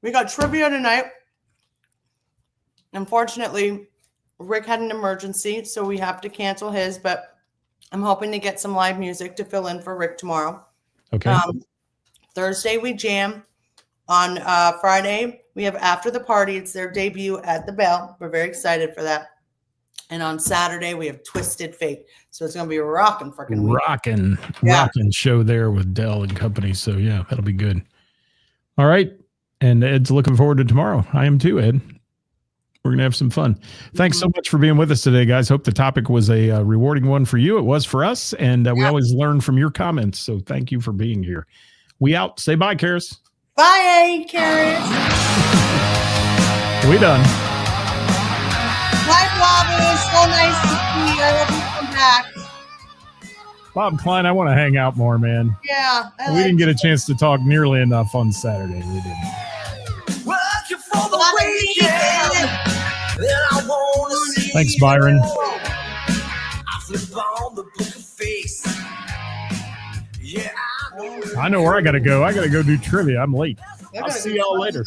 [SPEAKER 3] We got trivia tonight. Unfortunately, Rick had an emergency, so we have to cancel his, but I'm hoping to get some live music to fill in for Rick tomorrow.
[SPEAKER 1] Okay.
[SPEAKER 3] Thursday, we jam. On Friday, we have After the Party. It's their debut at the Bell. We're very excited for that. And on Saturday, we have Twisted Fate. So it's going to be a rocking freaking week. Rocking show there with Dell and company. So, yeah, that'll be good. All right. And Ed's looking forward to tomorrow. I am too, Ed. We're going to have some fun. Thanks so much for being with us today, guys. Hope the topic was a rewarding one for you. It was for us. And we always learn from your comments. So thank you for being here. We out. Say bye, Ceris. Bye, Ceris.
[SPEAKER 1] We done.
[SPEAKER 3] Bye, Bob. It was so nice to see you. I hope you come back.
[SPEAKER 1] Bob Klein, I want to hang out more, man.
[SPEAKER 3] Yeah.
[SPEAKER 1] We didn't get a chance to talk nearly enough on Saturday. We didn't.
[SPEAKER 2] Working for the weekend.
[SPEAKER 1] Thanks, Byron.
[SPEAKER 2] I flip on the book of face. Yeah,
[SPEAKER 1] I know where I got to go. I got to go do trivia. I'm late. I'll see y'all later.